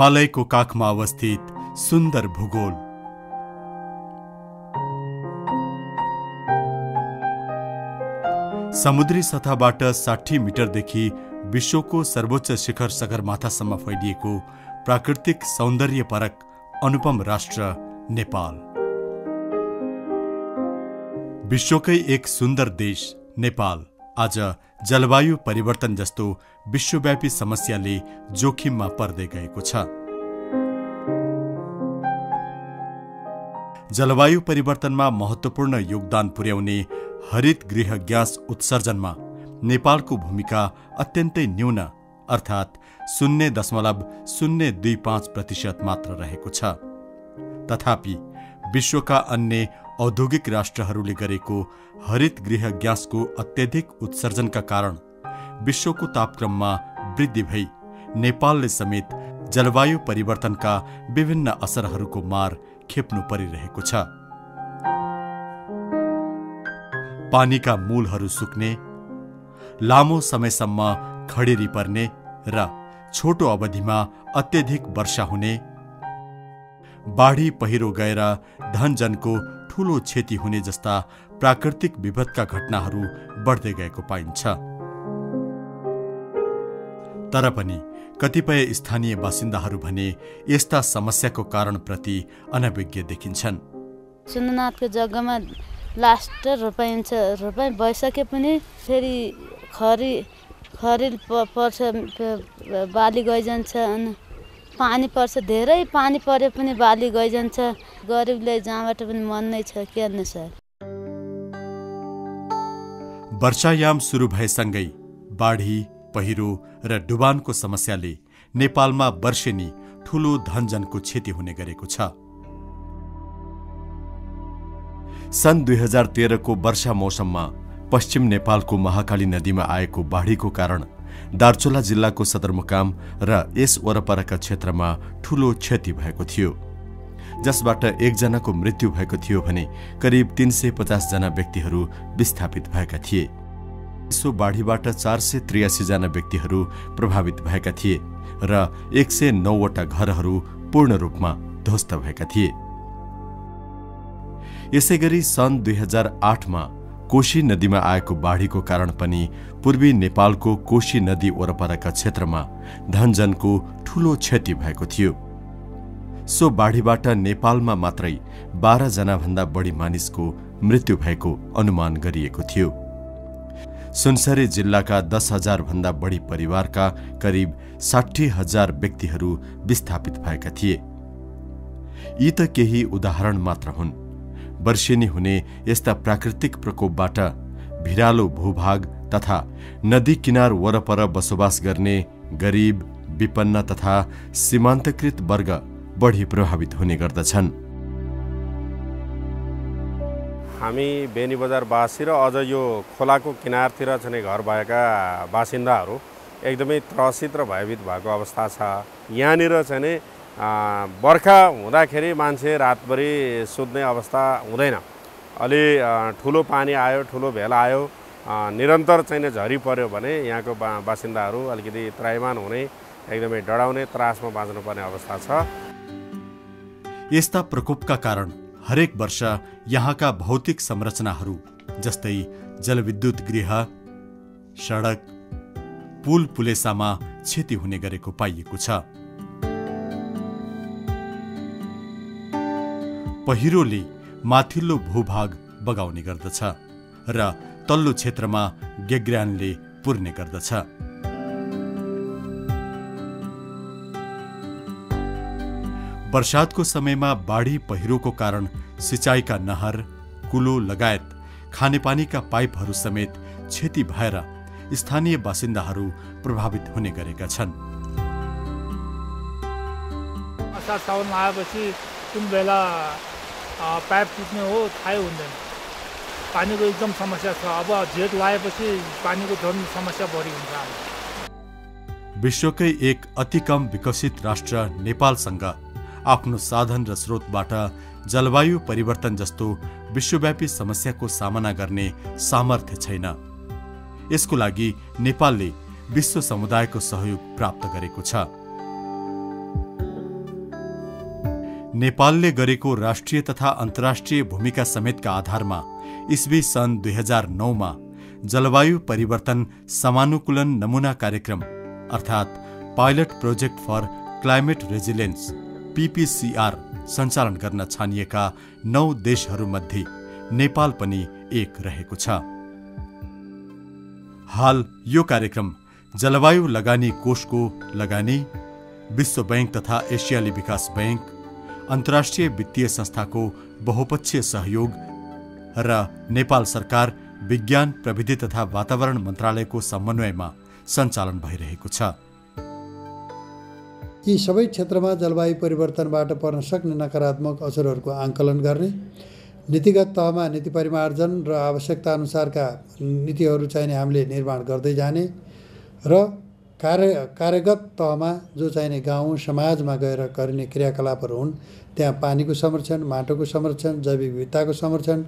हिमालयको काखमा अवस्थित सुन्दर भूगोल। समुद्री सतहबाट 60 मिटरदेखि विश्वको सर्वोच्च शिखर सगरमाथासम्म फैलिएको प्राकृतिक सौन्दर्यपरक अनुपम राष्ट्र नेपाल। विश्वकै एक सुन्दर देश नेपाल आज जलवायु परिवर्तन जस्तो विश्वव्यापी समस्याले जोखिममा पर्दै गएको छ। जलवायु परिवर्तनमा महत्त्वपूर्ण योगदान पुर्याउने हरित गृह ग्यास उत्सर्जनमा नेपालको भूमिका अत्यन्तै न्यून अर्थात् 0.025% मात्र रहेको छ। तथापि विश्वका अन्य औद्योगिक राष्ट्रहरूले गरेको हरित गृह ग्यासको अत्यधिक उत्सर्जनका कारण विश्वको तापक्रममा वृद्धि भई नेपालले समेत जलवायु परिवर्तनका विभिन्न असरहरूको मार खेप्नु परिरहेको छ। पानीका मूलहरू सुक्ने, लामो समयसम्म खडेरी पर्ने र छोटो अवधिमा अत्यधिक वर्षा हुने, बाढी पहिरो गएर धनजनको ठूलो क्षति हुने जस्ता प्राकृतिक विपदका घटनाहरू बढ्दै गएको पाइन्छ। तर पनि कतिपय स्थानीय बासिन्दाहरू भने यस्ता समस्याको कारणप्रति अनभिज्ञ देखिन्छन्। सुन्दरनाथको जग्गामा लास्ट रोपाइन्छ, रोपाइ भइसके पनि फेरि खरिल पर्छ, बाली गइजान्छ, अनि पानी पर्छ, धेरै पानी परे पनि बाली गइजान्छ। गरिबले जहाँबाट पनि मन नै छ के गर्ने सर। वर्षायाम सुरु भएसँगै बाढी, पहिरो र डुबानको समस्याले नेपालमा वर्षेनी ठूलो धनजनको क्षति हुने गरेको छ। सन् 2013 को वर्षा मौसममा पश्चिम नेपालको महाकाली नदीमा आएको बाढीको कारण दार्चुला जिल्लाको सदरमुकाम र यस वरपरका क्षेत्रमा ठूलो क्षति भएको थियो, जसबाट एकजनाको मृत्यु भएको थियो भने करिब 350 जना व्यक्तिहरू विस्थापित भएका थिए। सो बाढीबाट 483 जना व्यक्तिहरू प्रभावित भएका थिए र 109 वटा घरहरू पूर्ण रूपमा ध्वस्त भएका थिए। यसैगरी सन् 2008 मा कोशी नदीमा आएको बाढीको कारण पनि पूर्वी नेपालको कोशी नदी वरपरका क्षेत्रमा धनजनको ठूलो क्षति भएको थियो। सो बाढीबाट नेपालमा मात्रै 12 जनाभन्दा बढी मानिसको मृत्यु भएको अनुमान गरिएको थियो। सुनसरी जिल्लाका 10,000 भन्दा बढी परिवारका करिब 60,000 व्यक्तिहरू विस्थापित भएका थिए। यी त केही उदाहरण मात्र हुन्। वर्षेनी हुने यस्ता प्राकृतिक प्रकोपबाट भिरालो भूभाग तथा नदी किनार वरपर बसोबास गर्ने गरीब, विपन्न तथा सीमान्तकृत वर्ग बढी प्रभावित हुने गर्दछन्। हामी बेनी बजारवासी र अझ यो खोलाको किनारतिर चाहिँ घर भएका बासिन्दाहरू एकदमै त्रसित र भयभीत भएको अवस्था छ। यहाँनिर चाहिँ बर्खा हुँदाखेरि मान्छे रातभरि सुत्ने अवस्था हुँदैन। अलि ठुलो पानी आयो, ठुलो भेल आयो, निरन्तर चाहिँ झरी पर्यो भने यहाँको बासिन्दाहरू अलिकति त्रायमान हुने, एकदमै डराउने, त्रासमा बाँच्नुपर्ने अवस्था छ। यस्ता प्रकोपका कारण हरेक वर्ष यहाँका भौतिक संरचनाहरू जस्तै जलविद्युत गृह, सडक, पुल पुलेसामा क्षति हुने गरेको पाइएको छ। पहिरोले माथिल्लो भूभाग बगाउने गर्दछ र तल्लो क्षेत्रमा गेग्रानले पुर्ने गर्दछ। वर्षातको समयमा बाढी पहिरोको कारण सिँचाइका नहर, कुलो लगायत खानेपानीका पाइपहरू समेत क्षति भएर स्थानीय बासिन्दाहरू प्रभावित हुने गरेका छन्। असार साउन आएपछि कुन बेला पाइप टुट्ने हो थाहै हुँदैन। पानीको एकदम समस्या छ। अब जेठ लागेपछि पानीको झन् समस्या बढी हुन्छ। विश्वकै एक अति कम विकसित राष्ट्र नेपालसँग आफ्नो साधन र स्रोतबाट जलवायु परिवर्तन जस्तो विश्वव्यापी समस्याको सामना गर्ने सामर्थ्य छैन। यसको लागि नेपालले विश्व समुदायको सहयोग प्राप्त गरेको छ। नेपालले गरेको राष्ट्रिय तथा अन्तर्राष्ट्रिय भूमिका समेतका आधारमा इस्वी सन् 2009मा जलवायु परिवर्तन समानुकूलन नमूना कार्यक्रम अर्थात् pilot project for climate resilience PPCR सञ्चालन गर्न छानिएका 9 देशहरूमध्ये नेपाल पनि एक रहेको छ। हाल यो कार्यक्रम जलवायु लगानी कोषको लगानी, विश्व बैंक तथा एसियाली विकास बैंक, अन्तर्राष्ट्रिय वित्तीय संस्थाको बहुपक्षीय सहयोग र नेपाल सरकार विज्ञान प्रविधि तथा वातावरण मन्त्रालयको समन्वयमा सञ्चालन भइरहेको छ। यी सबै क्षेत्रमा जलवायु परिवर्तनबाट पर्न सक्ने नकारात्मक असरहरूको आंकलन गर्ने, नीतिगत तहमा नीति परिमार्जन र आवश्यकता अनुसारका नीतिहरू चाहिने हामीले निर्माण गर्दै जाने र कार्यगत तहमा जो चाहिने गाउँ समाजमा गएर गरिने क्रियाकलापहरू हुन् त्यहाँ पानीको संरक्षण, माटोको संरक्षण, जैविक विविधताको संरक्षण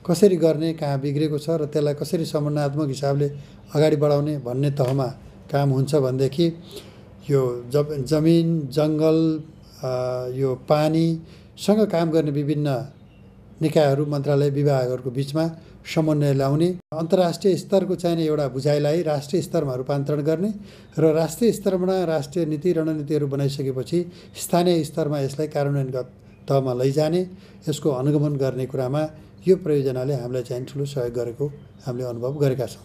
कसरी गर्ने, कहाँ बिग्रेको छ र त्यसलाई कसरी समन्वयात्मक हिसाबले अगाडि बढाउने भन्ने तहमा काम हुन्छ भनेदेखि यो जमिन, जङ्गल, यो पानीसँग काम गर्ने विभिन्न निकायहरू, मन्त्रालय, विभागहरूको बिचमा समन्वय ल्याउने, अन्तर्राष्ट्रिय स्तरको चाहिने एउटा बुझाइलाई राष्ट्रिय स्तरमा रूपान्तरण गर्ने र राष्ट्रिय स्तरमा राष्ट्रिय नीति रणनीतिहरू बनाइसकेपछि स्थानीय स्तरमा यसलाई कार्यान्वयनगत तहमा लैजाने, यसको अनुगमन गर्ने कुरामा यो परियोजनाले हामीलाई चाहिँ ठुलो सहयोग गरेको हामीले अनुभव गरेका छौँ।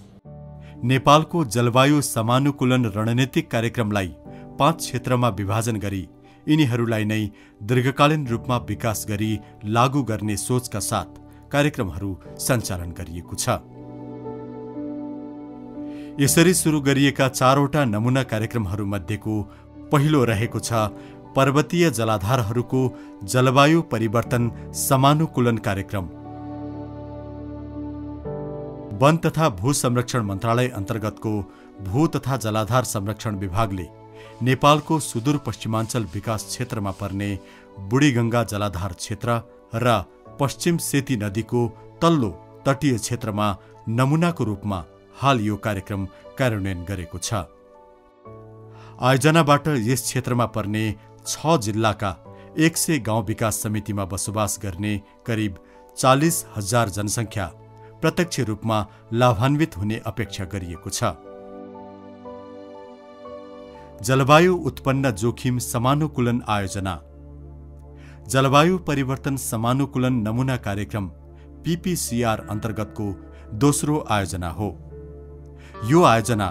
नेपालको जलवायु समानुकूलन रणनीतिक कार्यक्रमलाई 5 क्षेत्रमा विभाजन गरी यिनीहरूलाई नै दीर्घकालीन रूपमा विकास गरी लागू गर्ने सोचका साथ कार्यक्रमहरू सञ्चालन गरिएको छ। यसरी सुरु गरिएका 4वटा नमूना कार्यक्रमहरूमध्येको पहिलो रहेको छ पर्वतीय जलाधारहरूको जलवायु परिवर्तन समानुकूलन कार्यक्रम। वन तथा भू संरक्षण मन्त्रालय अन्तर्गतको भू तथा जलाधार संरक्षण विभागले नेपालको सुदूरपश्चिमाञ्चल विकास क्षेत्रमा पर्ने बुढीगङ्गा जलाधार क्षेत्र र पश्चिम सेती नदीको तल्लो तटीय क्षेत्रमा नमूनाको रूपमा हाल यो कार्यक्रम कार्यान्वयन गरेको छ। आयोजनाबाट यस क्षेत्रमा पर्ने 6 जिल्लाका 100 गाउँ विकास समितिमा बसोबास गर्ने करिब 40,000 जनसङ्ख्या प्रत्यक्ष रूपमा लाभान्वित हुने अपेक्षा गरिएको छ। जलवायु उत्पन्न जोखिम समानुकूलन आयोजना जलवायु परिवर्तन समानुकूलन नमूना कार्यक्रम PPCR अन्तर्गतको दोस्रो आयोजना हो। यो आयोजना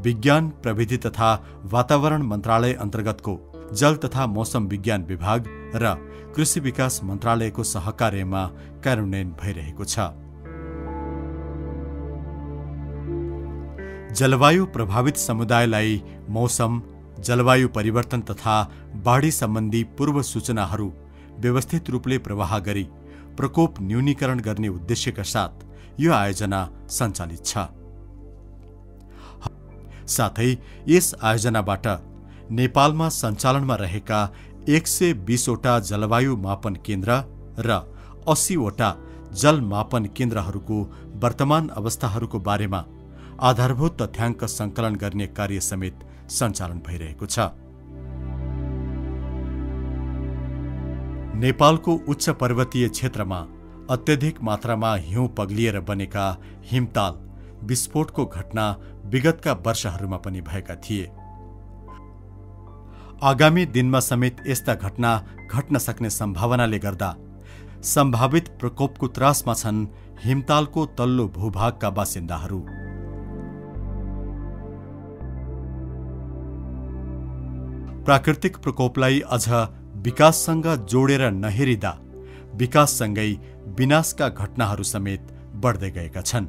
विज्ञान प्रविधि तथा वातावरण मन्त्रालय अन्तर्गतको जल तथा मौसम विज्ञान विभाग र कृषि विकास मन्त्रालयको सहकार्यमा कार्यान्वयन भइरहेको छ। जलवायु प्रभावित समुदायलाई मौसम, जलवायु परिवर्तन तथा बाढी सम्बन्धी पूर्व सूचनाहरू व्यवस्थित रूपले प्रवाह गरी प्रकोप न्यूनीकरण गर्ने उद्देश्यका साथ यो आयोजना सञ्चालित छ। साथै यस आयोजनाबाट नेपालमा सञ्चालनमा रहेका 120वटा जलवायु मापन केन्द्र र 80वटा जल मापन केन्द्रहरूको वर्तमान अवस्थाहरूको बारेमा आधारभूत तथ्याङ्क सङ्कलन गर्ने कार्य समेत सञ्चालन भइरहेको छ। नेपालको उच्च पर्वतीय क्षेत्रमा अत्यधिक मात्रामा हिउँ पग्लिएर बनेका हिमताल विस्फोटको घटना विगतका वर्षहरूमा पनि भएका थिए। आगामी दिनमा समेत यस्ता घटना घट्न सक्ने सम्भावनाले गर्दा सम्भावित प्रकोपको त्रासमा छन् हिमतालको तल्लो भूभागका बासिन्दाहरू। प्राकृतिक प्रकोपलाई अझ विकाससँग जोडेर नहेरिँदा विकाससँगै विनाशका घटनाहरू समेत बढ्दै गएका छन्।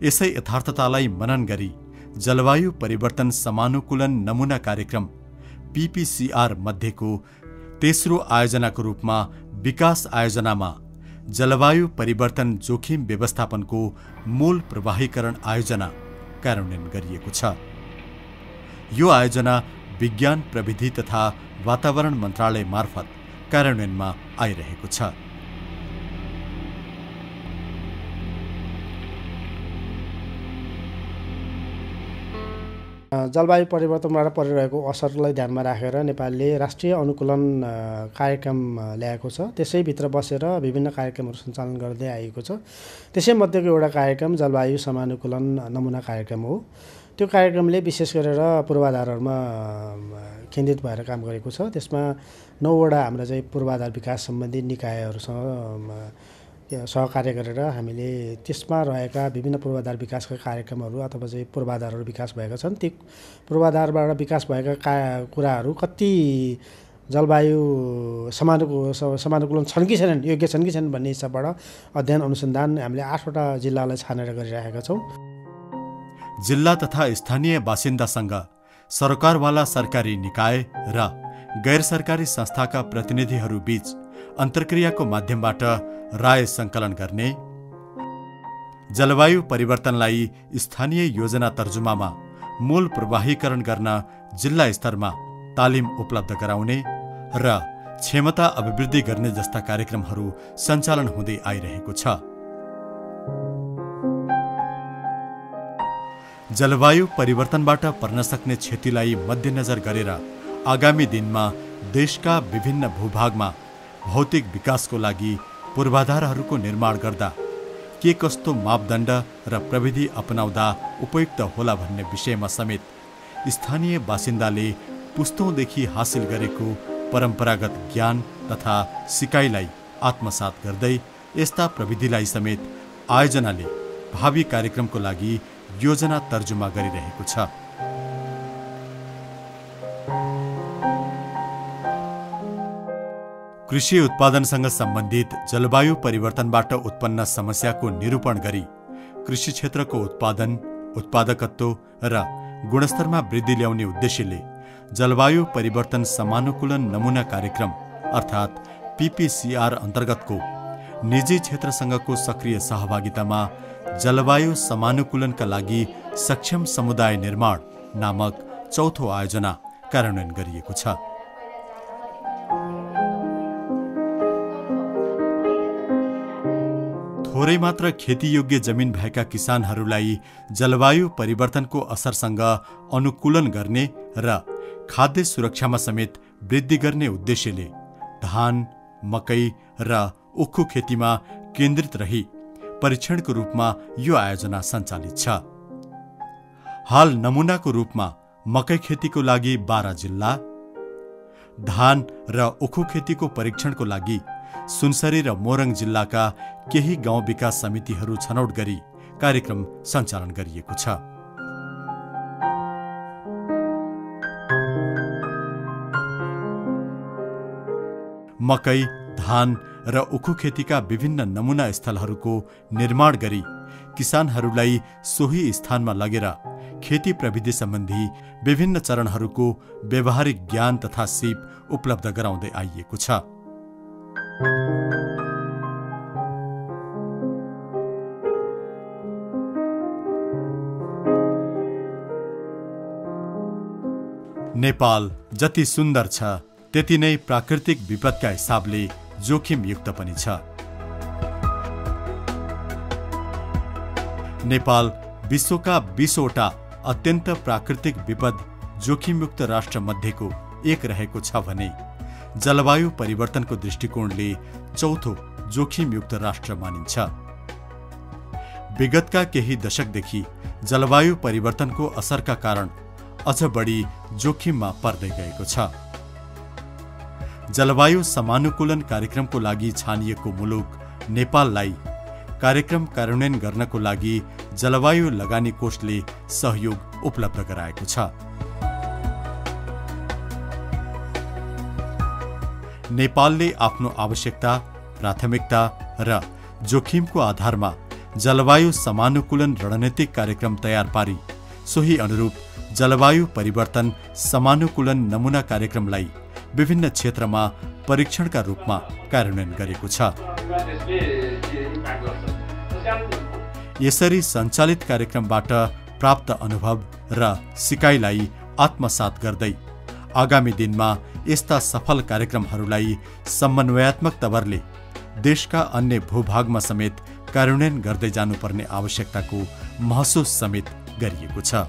यसै यथार्थतालाई मनन गरी जलवायु परिवर्तन समानुकूलन नमूना कार्यक्रम PPCR मध्येको तेस्रो आयोजनाको रूपमा विकास आयोजनामा जलवायु परिवर्तन जोखिम व्यवस्थापनको मूल प्रवाहीकरण आयोजना कार्यान्वयन गरिएको छ। यो आयोजना विज्ञान प्रविधि तथा वातावरण मन्त्रालय मार्फत कार्यान्वयनमा आइरहेको छ। जलवायु परिवर्तनबाट परिरहेको असरलाई ध्यानमा राखेर नेपालले राष्ट्रिय अनुकूलन कार्यक्रम ल्याएको छ। त्यसैभित्र बसेर विभिन्न कार्यक्रमहरू सञ्चालन गर्दै आएको छ। त्यसैमध्येको एउटा कार्यक्रम जलवायु समानुकूलन नमुना कार्यक्रम हो। त्यो कार्यक्रमले विशेष गरेर पूर्वाधारहरूमा केन्द्रित भएर काम गरेको छ। त्यसमा 9 वटा हाम्रा चाहिँ पूर्वाधार विकास सम्बन्धी निकायहरूसँग सहकार्य गरेर हामीले त्यसमा रहेका विभिन्न पूर्वाधार विकासका कार्यक्रमहरू अथवा चाहिँ पूर्वाधारहरू विकास भएका छन्। ती पूर्वाधारबाट विकास भएका कुराहरू कति जलवायु समानुकूलन छन् कि छैनन्, योग्य छन् कि छैनन् भन्ने हिसाबबाट अध्ययन अनुसन्धान हामीले 8 वटा जिल्लालाई छानेर गरिरहेका छौँ। जिल्ला तथा स्थानीय बासिन्दासँग सरकारवाला सरकारी निकाय र गैर सरकारी संस्थाका प्रतिनिधिहरू बीच अन्तर्क्रियाको माध्यमबाट राय सङ्कलन गर्ने, जलवायु परिवर्तनलाई स्थानीय योजना तर्जुमामा मूल प्रवाहीकरण गर्न जिल्ला स्तरमा तालिम उपलब्ध गराउने र क्षमता अभिवृद्धि गर्ने जस्ता कार्यक्रमहरू सञ्चालन हुँदै आइरहेको छ। जलवायु परिवर्तनबाट पर्न सक्ने क्षतिलाई मध्यनजर गरेर आगामी दिनमा देशका विभिन्न भूभागमा भौतिक विकासको लागि पूर्वाधारहरूको निर्माण गर्दा के कस्तो मापदण्ड र प्रविधि अपनाउँदा उपयुक्त होला भन्ने विषयमा समेत स्थानीय बासिन्दाले पुस्तौँदेखि हासिल गरेको परम्परागत ज्ञान तथा सिकाइलाई आत्मसात गर्दै यस्ता प्रविधिलाई समेत आयोजनाले भावी कार्यक्रमको लागि योजना तर्जुमा गरिरहेको छ। कृषि उत्पादनसँग सम्बन्धित जलवायु परिवर्तनबाट उत्पन्न समस्याको निरूपण गरी कृषि क्षेत्रको उत्पादन, उत्पादकत्व र गुणस्तरमा वृद्धि ल्याउने उद्देश्यले जलवायु परिवर्तन समानुकूलन नमुना कार्यक्रम अर्थात् PPCR अन्तर्गतको निजी क्षेत्रसँगको सक्रिय सहभागितामा जलवायु समानुकूलनका लागि सक्षम समुदाय निर्माण नामक चौथो आयोजना कार्यान्वयन गरिएको छ। थोरै मात्र खेतीयोग्य जमिन भएका किसानहरूलाई जलवायु परिवर्तनको असरसँग अनुकूलन गर्ने र खाद्य सुरक्षामा समेत वृद्धि गर्ने उद्देश्यले धान, मकै र उखु खेतीमा केन्द्रित रही परीक्षणको रूपमा यो आयोजना सञ्चालित छ। हाल नमुनाको रूपमा मकै खेतीको लागि 12 जिल्ला, धान र उखु खेतीको परीक्षणको लागि सुनसरी र मोरङ जिल्लाका केही गाउँ विकास समितिहरू छनौट गरी कार्यक्रम सञ्चालन गरिएको छ। मकै, धान र उखु खेतीका विभिन्न नमुना स्थलहरूको निर्माण गरी किसानहरूलाई सोही स्थानमा लगेर खेती प्रविधि सम्बन्धी विभिन्न चरणहरूको व्यावहारिक ज्ञान तथा सिप उपलब्ध गराउँदै आइएको छ। नेपाल जति सुन्दर छ त्यति नै प्राकृतिक विपदका हिसाबले जोखिमयुक्त पनि छ। नेपाल विश्वका 20 वटा अत्यन्त प्राकृतिक विपद जोखिमयुक्त राष्ट्र मध्येको एक रहेको छ भने जलवायु परिवर्तनको दृष्टिकोणले चौथो जोखिमयुक्त राष्ट्र मानिन्छ। विगतका केही दशकदेखि जलवायु परिवर्तनको असरका कारण अझ बढी जोखिममा पर्दै गएको छ। जलवायु समानुकूलन कार्यक्रमको लागि छानिएको मुलुक नेपाललाई कार्यक्रम कार्यान्वयन गर्नको लागि जलवायु लगानी कोषले सहयोग उपलब्ध गराएको छ। नेपालले आफ्नो आवश्यकता, प्राथमिकता र जोखिमको आधारमा जलवायु समानुकूलन रणनीतिक कार्यक्रम तयार पारी सोही अनुरूप जलवायु परिवर्तन समानुकूलन नमुना कार्यक्रमलाई विभिन्न क्षेत्रमा परीक्षणका रूपमा कार्यान्वयन गरेको छ। यसरी सञ्चालित कार्यक्रमबाट प्राप्त अनुभव र सिकाइलाई आत्मसात गर्दै आगामी दिनमा यस्ता सफल कार्यक्रमहरूलाई समन्वयात्मक तवरले देशका अन्य भूभागमा समेत कार्यान्वयन गर्दै जानुपर्ने आवश्यकताको महसुस समेत गरिएको छ।